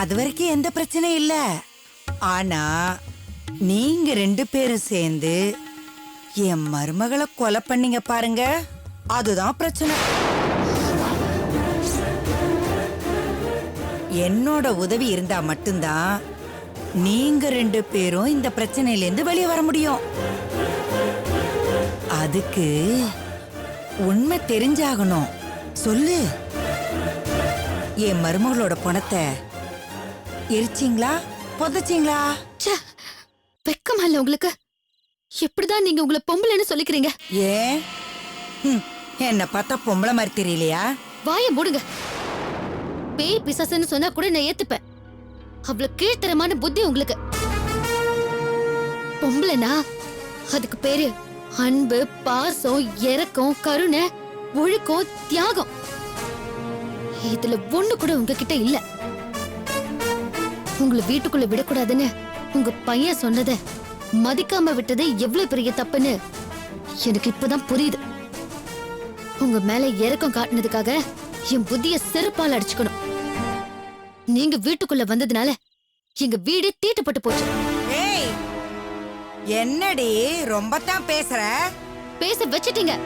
அது வரைக்கும் எந்த பிரச்சனையும் இல்ல. ஆனா நீங்க 2 பேரும் சேர்ந்து என் மருமகளை கொலை பண்ணீங்க பாருங்க, அதுதான் பிரச்சனை. என்னோட உதவி இருந்தா மட்டும்தான் நீங்க 2 பேரும் இந்த பிரச்சனையில இருந்து வெளியே வர முடியும். அதுக்கு உண்மை தெரிஞ்சாகணும். சொல்லு, என் மருமகளோட பணத்தை எரிச்சிங்களா புதைச்சிங்களா? வெக்கமா இல்ல உங்களுக்கு? எப்படிதான் நீங்க உங்களை பொம்பளைன்னு சொல்லிக்கிறீங்க? ஏன் என்ன பார்த்தா பொம்பளை மாதிரி தெரியலையா? வாய மூடுங்க. பேய் பிசாசுன்னு சொன்னா கூட நான் ஏத்துப்பேன். அவ்வளவு கீழ்த்தரமான புத்தி உங்களுக்கு. பொம்பளைனா அதுக்கு பேரு அன்பு, பாசம், இரக்கம், கருணை, ஒழுக்கம், தியாகம். இதுல ஒண்ணு கூட உங்ககிட்ட இல்ல. உங்களை வீட்டுக்குள்ள விடக்கூடாதுன்னு உங்க பையன் சொன்னத மதிக்காம விட்டது எவ்வளவு பெரிய தப்புன்னு எனக்கு இப்பதான் புரியுது. உங்க மேல இரக்கம் காட்டினதுக்காக என் புத்திய செருப்பால் அடிச்சுக்கணும். நீங்க வீட்டுக்குள்ள வந்ததுனால எங்க வீடு தீட்டுப்பட்டு போச்சு. ஏய், என்னடி ரொம்ப தான் பேசுற? பேச வச்சிட்டீங்க.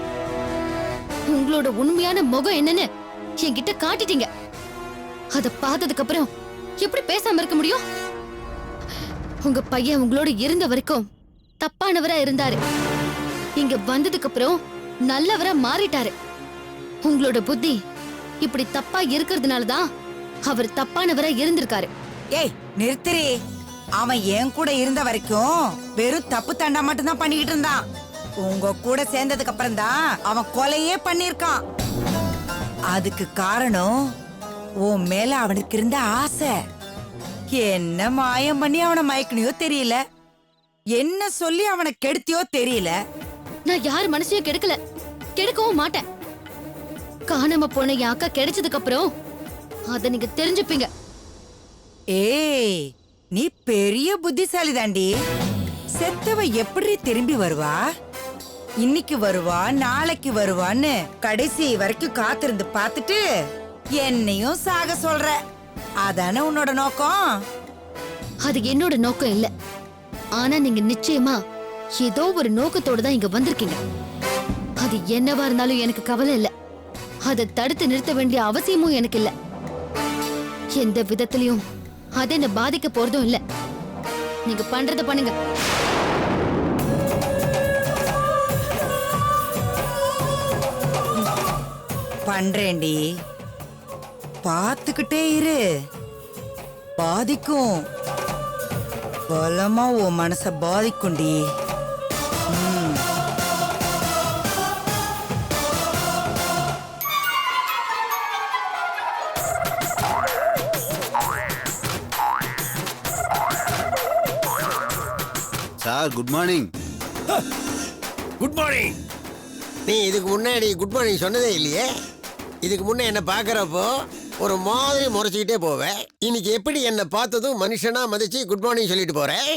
உங்களோட உண்மையான முகம் என்னன்னு என்கிட்ட காட்டிட்டீங்க. அத பார்த்ததுக்கு அப்புறம் எப்படி பேசாம இருக்க முடியும்? உங்க பையன் உங்களோட இருந்த வரைக்கும் தப்பானவரா இருந்தாரு. இங்க வந்ததுக்கு அப்புறம் நல்லவரா மாறிட்டாரு. உங்களோட புத்தி இப்படி தப்பா இருக்கிறதுனாலதான் அவர் தப்பானவரா இருந்திருக்காரு. ஏய் நிறுத்திரி. அவன் என் கூட இருந்த வரைக்கும் வெறும் தப்பு தண்டா மட்டும் தான் பண்ணிக்கிட்டு இருந்தான். உங்க கூட சேர்ந்ததுக்கு அப்புறம் தான் அவன் கொலையே பண்ணிருக்கான். அதுக்கு காரணம் உன் மேல அவனுக்கு இருந்த ஆசை. என்ன மாயம் பண்ணி அவனை மயக்கணியோ தெரியல, என்ன சொல்லி அவனை கெடுத்தியோ தெரியல. நான் யார் மனசையும் கெடுக்கல, கெடுக்கவும் மாட்டேன். காணாம போன என் அக்கா கிடைச்சதுக்கு அப்புறம் அத நீங்க தெரிஞ்சுப்பீங்க. ஏய், நீ பெரிய புத்திசாலி தாண்டி. செத்தவ எப்படி திரும்பி வருவா? இன்னைக்கு வருவா, நாளைக்கு வருவான்னு கடைசி வரைக்கும் காத்திருந்து பார்த்துட்டு என்னையும் சாக சொல்ற. அதானே உன்னோட நோக்கம்? அது என்னோட நோக்கம் இல்ல. ஆனா நீங்க நிச்சயமா ஏதோ ஒரு நோக்கத்தோட தான் இங்க வந்திருக்கீங்க. அது என்னவா இருந்தாலும் எனக்கு கவலை இல்ல. அதை தடுத்து நிறுத்த வேண்டிய அவசியமும் எனக்கு இல்ல. எந்த விதத்திலையும் அதை என்ன பாதிக்க போறதும் இல்ல. நீங்க பண்றத பண்ணுங்க. பண்றேன்டி, பார்த்துக்கிட்டே இரு. பாதிக்கும், பலமா உன் மனச பாதிக்கும்டி. Sir good morning. Good morning. நீ இதுக்கு முன்னாடி குட் மார்னிங் சொன்னதே இல்லையே. இதுக்கு முன்னே என்ன பார்க்குறப்போ ஒரு மாதிரி முறைச்சிக்கிட்டே போவேன். இன்னைக்கு எப்படி என்னை பார்த்ததும் மனுஷனா மதிச்சு குட் மார்னிங் சொல்லிட்டு போறேன்.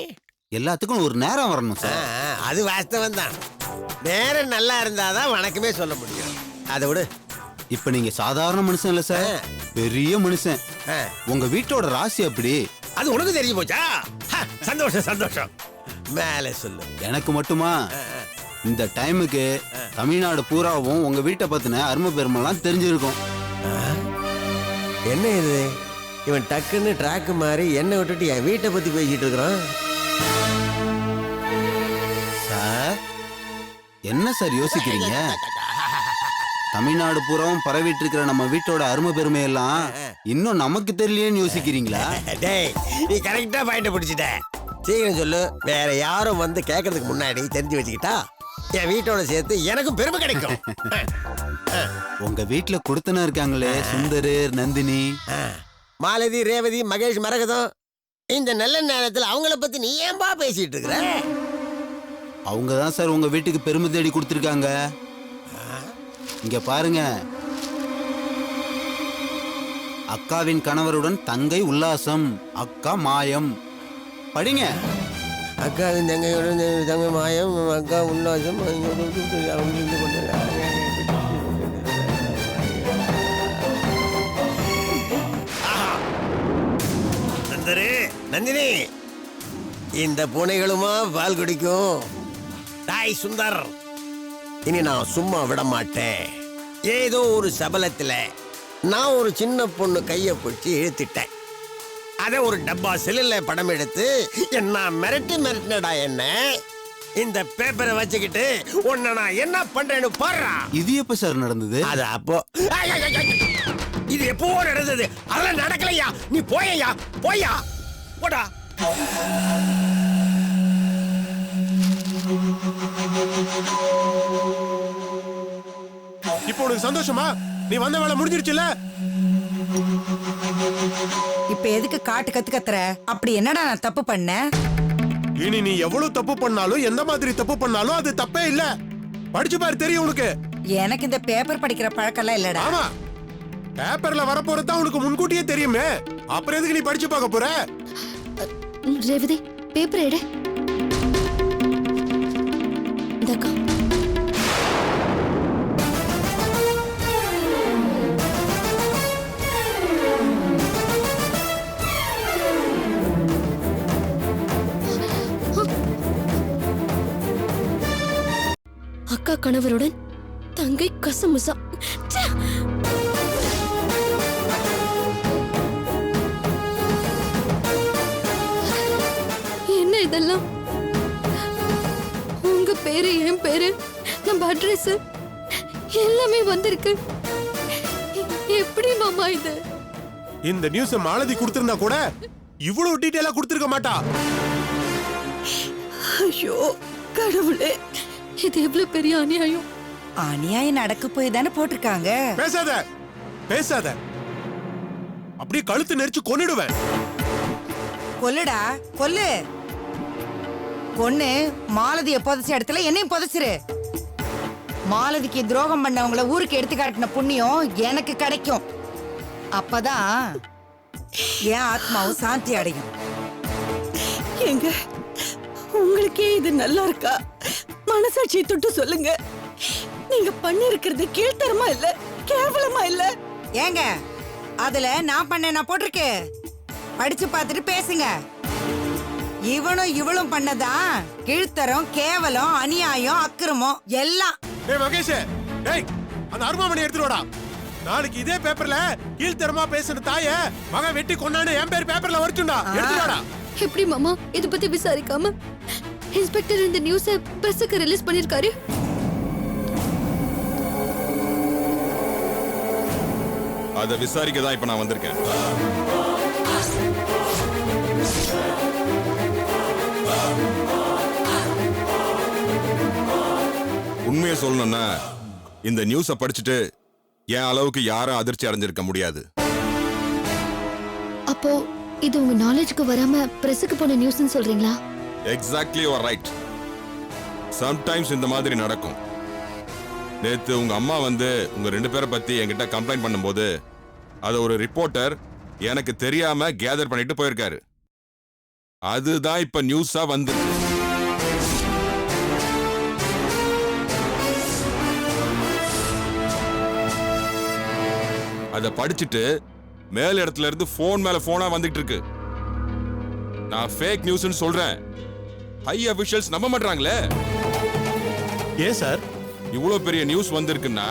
எல்லாத்துக்கும் ஒரு நேரம் வரணும் சார். அது வாஸ்தவம் தான். நேரம் நல்லா இருந்தாதான் வணக்கமே சொல்ல முடியும். அதை விடு. இப்ப நீங்க சாதாரண மனுஷன் இல்ல சார், பெரிய மனுஷன். உங்க வீட்டோட ராசி அப்படி. அது உனக்கு தெரிய போச்சா? சந்தோஷம் சந்தோஷம். மேலே சொல்லு. எனக்கு மட்டுமா? இந்த டைமுக்கு தமிழ்நாடு பூராவும் உங்க வீட்டை பத்தின அருமை பெருமெல்லாம் தெரிஞ்சிருக்கும். என்ன இது, இவன் டக்குன்னு ட்ராக்கு மாறி என்னை விட்டுட்டு என் வீட்டை பத்தி பேசிட்டு இருக்கிறான். சார் என்ன சார் யோசிக்கிறீங்க? தமிழ்நாடு பூராவும் பரவிட்டு இருக்கிற நம்ம வீட்டோட அருமை பெருமையெல்லாம் இன்னும் நமக்கு தெரியலையேன்னு யோசிக்கிறீங்களா? டேய், நீ கரெக்டா பாயிண்ட பிடிச்சிட்ட. சீக்கிரம் சொல்லு. வேற யாரும் வந்து கேட்கறதுக்கு முன்னாடி தெரிஞ்சு வச்சுக்கிட்டா என் வீட்டோட சேர்த்து எனக்கும் பெருமை கிடைக்கும். உங்க வீட்டுல கொடுத்தன இருக்காங்களே, சுந்தரு, நந்தினி, மாலதி, ரேவதி, மகேஷ், மரகதம். இந்த நல்ல நேரத்தில் அவங்கள பத்தி நீ ஏன்பா பேசிட்டு இருக்கிற? அவங்கதான் சார் உங்க வீட்டுக்கு பெருமை தேடி கொடுத்துருக்காங்க. இங்க பாருங்க, அக்காவின் கணவருடன் தங்கை உல்லாசம், அக்கா மாயம். படிங்க. அக்காவின் தங்கையுடன் தங்கை மாயம், அக்கா உல்லாசம். பாரு நந்தினி, இந்த பூனைகளுமா பால் குடிக்கும்? டாய் சுந்தர், இனி நான் சும்மா விட மாட்டேன். ஏதோ ஒரு சபலத்துல நான் ஒரு சின்ன பொண்ணு கைய பிடிச்சி இழுத்துட்டேன். அத ஒரு டப்பா செல்லுல படம் எடுத்து என்ன மிரட்டினடா என்ன. இந்த பேப்பரை வச்சுக்கிட்டு உன்னை நான் என்ன பண்றேன்னு பாருடா. இது எப்ப சார் நடந்தது? அது அப்போ இது எப்போ நடந்தது? அதெல்லாம் நடக்கலையா. நீ போயா போயா போடா. இப்போ உனக்கு சந்தோஷமா? நீ வந்த வேலை முடிஞ்சிருச்சுல? இப்ப எதுக்கு காட்டு கத்து கத்துற? அப்படி என்னடா நான் தப்பு பண்ணேன்? இனி நீ எவ்வளவு தப்பு பண்ணாலும் எந்த மாதிரி தப்பு பண்ணாலும் அது தப்பே இல்ல. படிச்சு பாரு, தெரியும் உனக்கு. எனக்கு இந்த பேப்பர் படிக்கிற பழக்கம்லாம் இல்லடா. ஆமா, பேப்பர்ல வரப்போறதா உனக்கு முன்கூட்டியே தெரியுமே. அப்புறம் எதுக்கு நீ படிச்சு பார்க்க போற? ரேவதி, பேப்பர் எடு. இந்தக்கா. அக்கா கணவருடன் தங்கை கசமுசா. ச்சே! என்ன இதெல்லாம்? உங்க பேரு, என் பேரு, நம்ம அட்ரஸ் எல்லாமே வந்திருக்கு. எப்படி மாமா இது? இந்த நியூஸ் மாலதி கொடுத்திருந்தா கூட இவ்வளவு டீடைலா கொடுத்திருக்க மாட்டா. ஐயோ கடவுளே, இது எவ்வளவு பெரிய அநியாயம். அநியாயம் நடக்க போய் தானே போட்டிருக்காங்க. பேசாத பேசாத, அப்படியே கழுத்து நெரிச்சு கொன்னிடுவேன். கொல்லுடா கொல்லு. பொண்ணு மாலதிய புதைச்ச இடத்துல என்னையும் புதைச்சிரு. மாலதிக்கு துரோகம் பண்ணவங்கள ஊருக்கு எடுத்து காட்டின புண்ணியம் எனக்கு கிடைக்கும். அப்பதான் என் ஆத்மாவும் சாந்தி அடையும். எங்க உங்களுக்கே இது நல்லா இருக்கா? மனசாட்சியை தொட்டு சொல்லுங்க. நீங்க பண்ணிருக்கிறது கீழ்த்தரமா இல்ல, கேவலமா இல்ல? ஏங்க அதுல நான் பண்ண போட்டிருக்கு, படிச்சு பார்த்துட்டு பேசுங்க. இவனும் இவளும் பண்ணதான் கீழ்த்தரம், கேவலம், அநியாயம், அக்கிரமம் எல்லாம். டேய் மகேஷ், டேய் அந்த அருமாமணி எடுத்துட்டு வாடா. நாளைக்கு இதே பேப்பர்ல கீழ்த்தரமா பேசுன தாய மகன் வெட்டி கொன்னான்னு என் பேர் பேப்பர்ல வருச்சுடா. எடுத்துட்டு வாடா. எப்படி மாமா இத பத்தி விசாரிக்காம இன்ஸ்பெக்டர் இந்த நியூஸ பிரஸ்க்கு ரிலீஸ் பண்ணிருக்காரு? அத விசாரிக்க தான் இப்ப நான் வந்திருக்கேன். உண்மையை சொல்லணும்னா இந்த நியூஸ படிச்சுட்டு என் அளவுக்கு யாரும் அதிர்ச்சி அடைஞ்சிருக்க முடியாது. அப்போ இது உங்க நாலேஜ்க்கு வராம பிரஸ்க்கு போன நியூஸ்னு சொல்றீங்களா? Exactly you are right. Sometimes இந்த மாதிரி நடக்கும். நேத்து உங்க அம்மா வந்து உங்க 2 பேரை பத்தி என்கிட்ட கம்ப்ளைண்ட் பண்ணும்போது அத ஒரு ரிப்போர்ட்டர் எனக்கு தெரியாம கேதர் பண்ணிட்டு போயிருக்காரு. அதுதான் இப்ப நியூஸா வந்து. அத படிச்சுட்டு மேல் இடத்துல இருந்து போன் மேல போனா வந்துட்டு இருக்கு. நான் ஃபேக் நியூஸ்னு சொல்றேன். ஹை அபிஷியல்ஸ் நம்ப மாட்டாங்களே. ஏன் சார் இவ்வளவு பெரிய நியூஸ் வந்திருக்குன்னா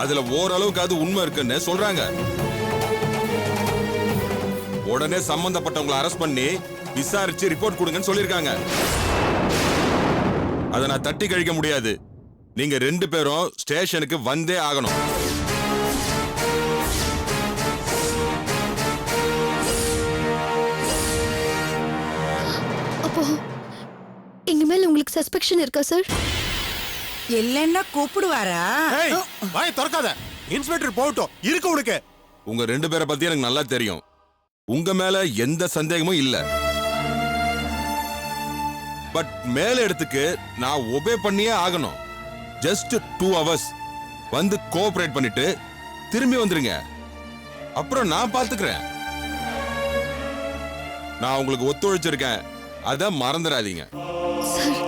அதுல ஓரளவுக்கு அது உண்மை இருக்குன்னு சொல்றாங்க. உடனே சம்பந்தப்பட்டவங்களை அரெஸ்ட் பண்ணி விசாரிச்சு ரிப்போர்ட் கொடுங்கன்னு சொல்லிருக்காங்க. அதை நான் தட்டி கழிக்க முடியாது. நீங்க 2 பேரும் ஸ்டேஷனுக்கு வந்தே ஆகணும். அப்போ எங்க மேல உங்களுக்கு சஸ்பெக்ஷன் இருக்கா சார்? இல்லன்னா கூப்பிடுவாரா? ஏய் வாய் திறக்காத. இன்ஸ்பெக்டர் போகட்டும், இருக்கு உனக்கு. உங்க 2 பேரை பத்தி எனக்கு நல்லா தெரியும். உங்க மேல எந்த சந்தேகமும் இல்ல. பட் மேல இடத்துக்கு நான் ஒபே பண்ணியே ஆகணும். ஜஸ்ட் 2 hours வந்து கோஆபரேட் பண்ணிட்டு திரும்பி வந்துருங்க. அப்புறம் நான் பாத்துக்கிறேன். நான் உங்களுக்கு ஒத்துழைச்சிருக்கேன், அத மறந்துடாதீங்க. சார்,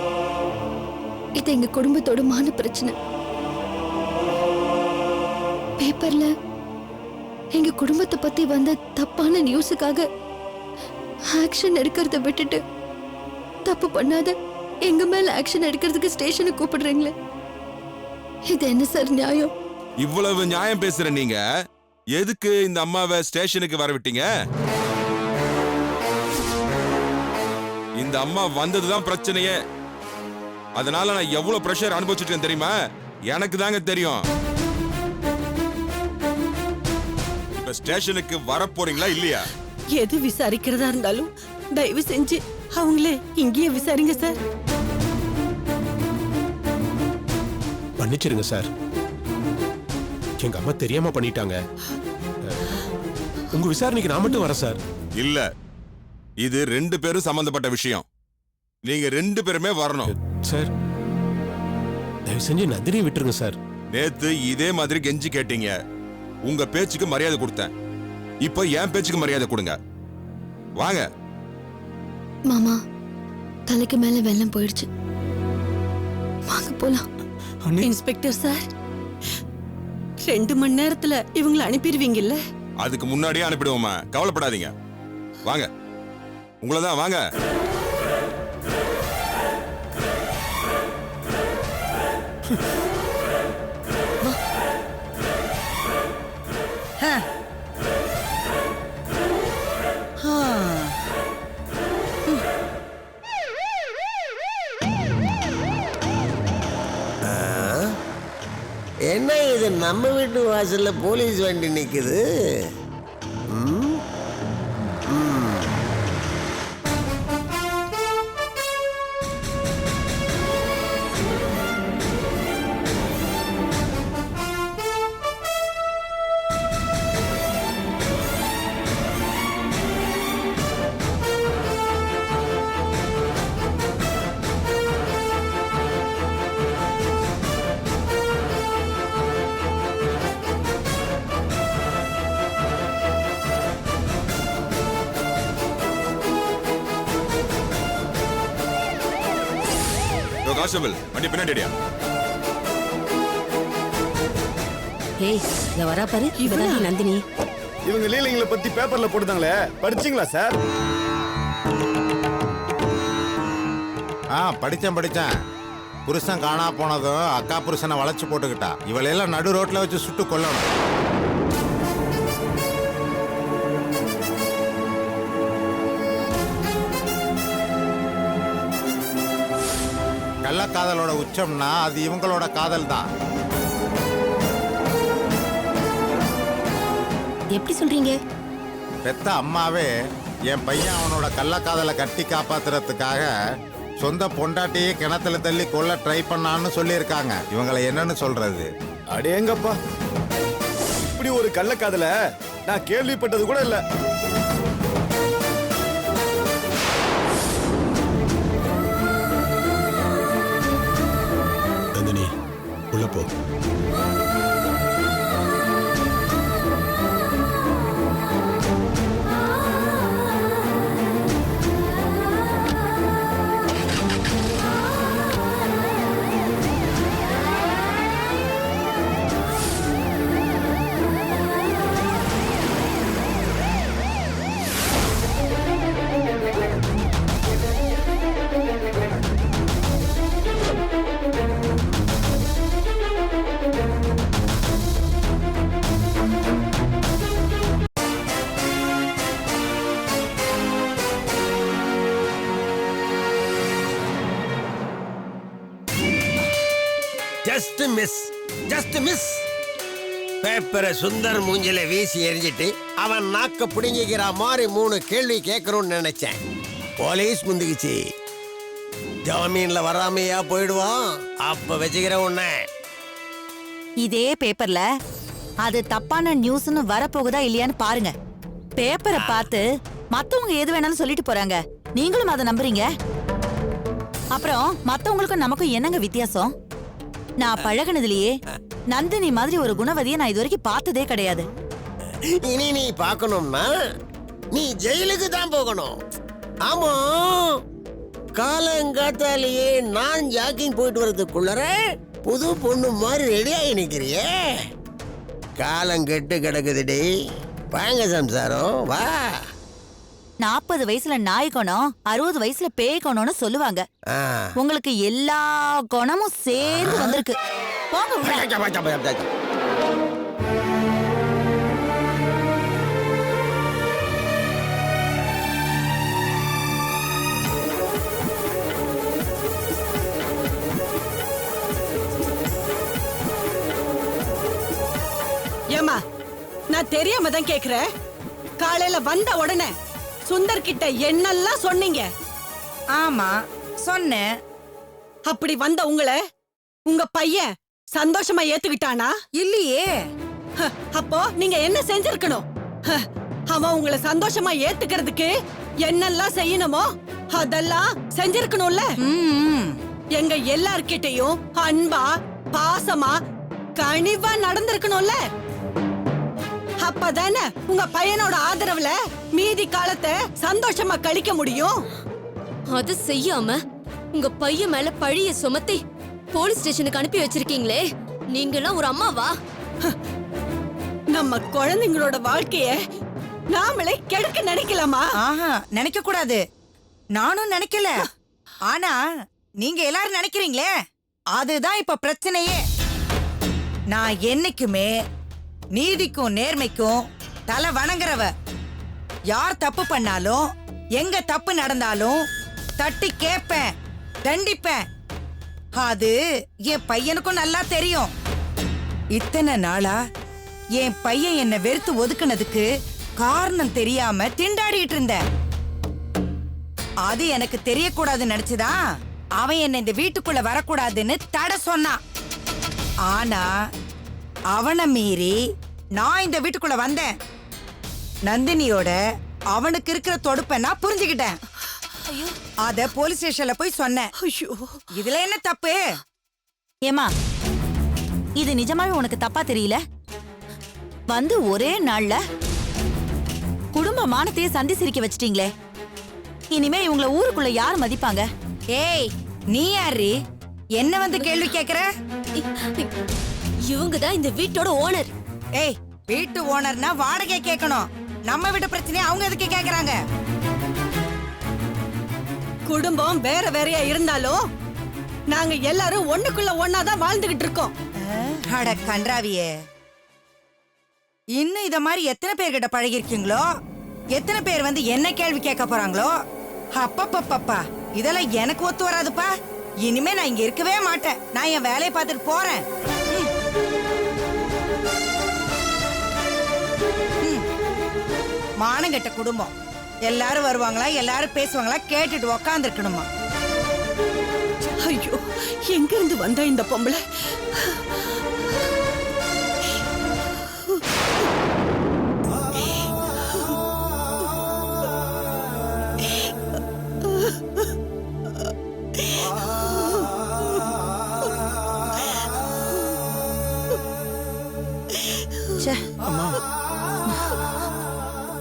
இது எங்க குடும்பத்தோட மான பிரச்சனை. பேப்பர்ல எங்க குடும்பத்தை பத்தி வந்த தப்பான நியூஸுக்காக ஆக்ஷன் எடுக்கிறத விட்டுட்டு தப்பு பண்ணாத எங்க மேல ஆக்ஷன் எடுக்கிறதுக்கு ஸ்டேஷனுக்கு கூப்பிடுறீங்களே, இது என்ன சார் நியாயம்? இவ்வளவு நியாயம் பேசுற நீங்க எதுக்கு இந்த அம்மாவை ஸ்டேஷனுக்கு வர விட்டீங்க? இந்த அம்மா வந்ததுதான் பிரச்சனையே. அதனால நான் எவ்வளவு பிரஷர் அனுபவிச்சுட்டேன் தெரியுமா? எனக்கு தாங்க தெரியும். இப்ப ஸ்டேஷனுக்கு வர போறீங்களா இல்லையா? எது விசாரிக்கிறதா இருந்தாலும் தயவு செஞ்சு அவங்களே இங்கேயே விசாரிங்க சார். மன்னிச்சிருங்க சார், எங்க அம்மா தெரியாம பண்ணிட்டாங்க. உங்க விசாரணைக்கு நான் மட்டும் வரேன் சார். இல்ல, இது 2 பேரும் சம்பந்தப்பட்ட விஷயம். நீங்க 2 பேருமே வரணும். சார் தயவு செஞ்சு நந்தினி விட்டுருங்க சார். நேத்து இதே மாதிரி கெஞ்சி கேட்டீங்க. உங்க பேச்சுக்கு மரியாதை கொடுத்தேன். இப்போ என் பேச்சுக்கு மரியாதை கொடுங்க. வாங்க. மாமா, தலைக்கு மேல வெள்ளம் போயிடுச்சு, வாங்க போலாம். இன்ஸ்பெக்டர் சார், 2 மணி நேரத்துல இவங்களை அனுப்பிடுவீங்கல்ல? அதுக்கு முன்னாடியே அனுப்பிடுவோமா, கவலைப்படாதீங்க. வாங்க, உங்களதான் வாங்க. என்ன இது, நம்ம வீட்டு வாசல்ல போலீஸ் வண்டி நிக்குது? கான்ஸ்டபிள், வண்டி பின்னாடியா? ஏய், இத வரா பாரு, இவதான் நந்தினி. இவங்க லீலிங்களை பத்தி பேப்பர்ல போட்டுதாங்களே, படிச்சீங்களா சார்? படிச்சேன். புருஷன் காணா போனதும் அக்கா புருஷனை வளைச்சு போட்டுக்கிட்டா. இவளையெல்லாம் நடு ரோட்ல வச்சு சுட்டு கொல்லணும். கள்ளக்காதலோட உச்சம்னா அது இவங்களோட காதல் தான். எப்படி சொல்றீங்க? பெத்த அம்மாவே என் பையன் அவனோட கள்ளக்காதலை கட்டி காப்பாத்துறதுக்காக சொந்த பொண்டாட்டியே கிணத்துல தள்ளி கொல்ல ட்ரை பண்ணான்னு சொல்லியிருக்காங்க. இவங்களை என்னன்னு சொல்றது? அடேங்கப்பா, இப்படி ஒரு கள்ளக்காதல நான் கேள்விப்பட்டது கூட இல்ல. நந்தினி, உள்ள போ. Just miss. பேப்பரை சுந்தர் மூஞ்சில வீசி எரிஞ்சிட்டு அவன் நாக்க புடுங்கிக்கிற மாதிரி 3 கேள்வி கேட்கணும்னு நினைச்சேன். போலீஸ் முந்திக்குச்சு. ஜாமீன்ல வராமையா போயிடுவான். அப்ப வச்சுக்கிற உன்ன. இதே பேப்பர்ல அது தப்பான நியூஸ்னு வரப்போகுதா இல்லையான்னு பாருங்க. பேப்பரை பார்த்து மத்தவங்க எது வேணாலும் சொல்லிட்டு போறாங்க, நீங்களும் அதை நம்புறீங்க. அப்புறம் மத்தவங்களுக்கும் நமக்கும் என்னங்க வித்தியாசம்? நான் பழகினதுலயே நந்தினி மாதிரி ஒரு குணவதியை நான் இது வரைக்கும் பார்த்ததே கிடையாது. இனி நீ பார்க்கணும்னா நீ ஜெயிலுக்கு தான் போகணும். ஆமா, காலங்காத்தாலேயே நான் ஜாக்கிங் போயிட்டு வர்றதுக்குள்ளர புது பொண்ணு மாதிரி ரெடியாகி நிக்கிறியே. காலம் கெட்டு கிடக்குதுடி. வாங்க சம்சாரம், வா. 40 வயசுல நாய் குணம் 60 வயசுல பேய் குணம்னு சொல்லுவாங்க. ஆ. உங்களுக்கு எல்லா குணமும் சேர்ந்து வந்திருக்கு. போங்க உள்ள. ஏமா நான் தெரியாம தான் கேக்குறேன். காலையில வந்த உடனே சுந்தர் கிட்ட என்னெல்லாம் சொன்னீங்க? ஆமா சொன்னேன். அப்படி வந்த உங்களை உங்க பையன் சந்தோஷமா ஏத்துக்கிட்டானா? இல்லையே. ஹ, அப்போ நீங்க என்ன செஞ்சிருக்கணும்? ஹ, அவன் உங்களை சந்தோஷமா ஏத்துக்கிறதுக்கு என்னெல்லாம் செய்யணுமோ அதெல்லாம் செஞ்சிருக்கணும்ல. ம், எங்க எல்லார்கிட்டயும் அன்பா பாசமா கனிவா நடந்திருக்கணும்ல. அப்பதானே உங்க பையனோட ஆதரவுல மீதி காலத்தை சந்தோஷமா கழிக்க முடியும். அது செய்யாம உங்க பையன் மேல பழிய சுமத்தி போலீஸ் ஸ்டேஷனுக்கு அனுப்பி வச்சிருக்கீங்களே, நீங்களாம் ஒரு அம்மாவா? நம்ம குழந்தைங்களோட வாழ்க்கைய நாமளே கெடுக்க நினைக்கலாமா? ஆஹா, நினைக்க கூடாது. நானும் நினைக்கல. ஆனா நீங்க எல்லாரும் நினைக்கிறீங்களே, அதுதான் இப்ப பிரச்சனையே. நான் என்னைக்குமே நீதிக்கும் நேர்மைக்கும் தலை வணங்குறவ. யார் தப்பு பண்ணாலும் எங்க தப்பு நடந்தாலும் தட்டி கேப்பேன், தண்டிப்பேன். அது என் பையனுக்கும் நல்லா தெரியும். இத்தனை நாளா என் பையன் என்ன வெறுத்து ஒதுக்குனதுக்கு காரணம் தெரியாம திண்டாடிட்டு இருந்தேன். அது எனக்கு தெரியக்கூடாதுன்னு நினைச்சுதான் அவன் என்ன இந்த வீட்டுக்குள்ள வரக்கூடாதுன்னு தடை சொன்னான். ஆனா அவனை மீறி நான் இந்த வீட்டுக்குள்ள வந்தேன். நந்தினியோட அவனுக்கு இருக்கிற தொடுப்பை நான் புரிஞ்சுக்கிட்டேன். அத போலீஸ் ஸ்டேஷன்ல போய் சொன்னேன். ஐயோ, இதுல என்ன தப்பு? ஏமா, இது நிஜமாவே உனக்கு தப்பா தெரியல? வந்து ஒரே நாள்ல குடும்ப மானத்தையே சந்தி சிரிக்க வச்சிட்டீங்களே. இனிமே இவங்கள ஊருக்குள்ள யார் மதிப்பாங்க? ஏய், நீ யாரு என்ன வந்து கேள்வி கேக்குற? இவங்க தான் இந்த வீட்டோட ஓனர். ஏய், வீட்டு ஓனர்னா வாடகை கேட்கணும். நம்ம வீட்டு பிரச்சனையை அவங்க எதுக்கு கேக்குறாங்க? குடும்பம் வேற வேறையா இருந்தாலும் நாங்க எல்லாரும் ஒண்ணுக்குள்ள ஒண்ணாதான் வாழ்ந்துகிட்டு இருக்கோம். அட கன்றாவியே, இன்னும் இத மாதிரி எத்தனை பேர்கிட்ட பழகிருக்கீங்களோ, எத்தனை பேர் வந்து என்ன கேள்வி கேட்க போறாங்களோ. அப்பப்பப்பா, இதெல்லாம் எனக்கு ஒத்து வராதுப்பா. இனிமே நான் இங்க இருக்கவே மாட்டேன். நான் என் வேலையை பார்த்துட்டு போறேன். மானங்கெட்ட குடும்பம். எல்லாரும் வருவாங்களா, எல்லாரும் பேசுவாங்களா கேட்டுட்டு உக்காந்து இருக்கணுமா? ஐயோ, எங்க இருந்து வந்தா இந்த பொம்பளை?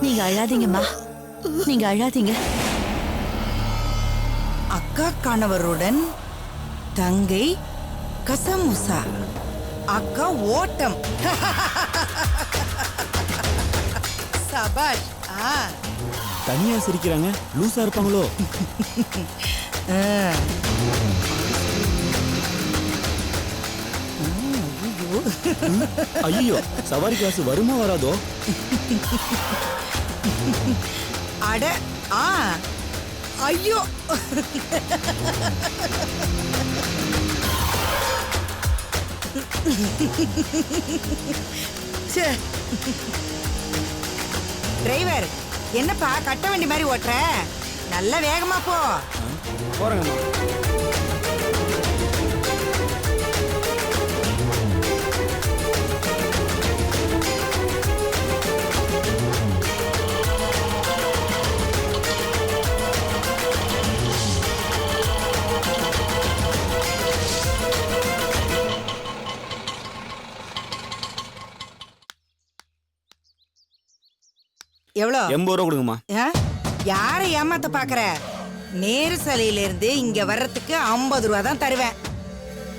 நீங்க அழாதீங்கம்மா, நீங்க அழாதீங்க. அக்கா கணவருடன் தங்கை கசமுசா, அக்கா ஓட்டம். சபாஷ். தனியா சிரிக்கிறாங்க, லூசா இருப்பாங்களோ? ஐயோ, சவாரி கிளாஸ் வருமா வராதோ? அட ஐயோ, டிரைவர் என்னப்பா கட்ட வண்டி மாதிரி ஓட்டுற? நல்ல வேகமா போ. போறேங்கம்மா. எவ்வளோ? 80 ரூபா கொடுங்கம்மா. யாரை ஏமாத்த பாக்குற? நேரு சிலையில இருந்து இங்க வர்றதுக்கு 50 ரூபா தான் தருவேன்.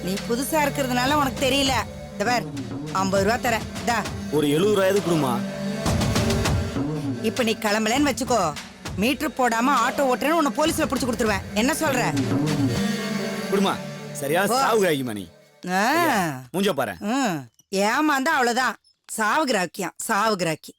நீ புதுசா இருக்கிறதுனால உனக்கு தெரியல. இந்த பார், 50 ரூபா தரேன். ஒரு 70 ரூபாயாவது கொடுமா. இப்ப நீ கிளம்பலன்னு வச்சுக்கோ, மீட்டர் போடாம ஆட்டோ ஓட்டுறேன்னு உன்னை போலீஸ்ல புடிச்சு கொடுத்துருவேன். என்ன சொல்ற? குடுமா சரியான சாவுகிறாய்க்குமா நீ. ஆ. மூஞ்ச பாரு. ஏமாந்தா அவ்வளவுதான். சாவுகிராக்கியம், சாவுகிராக்கி.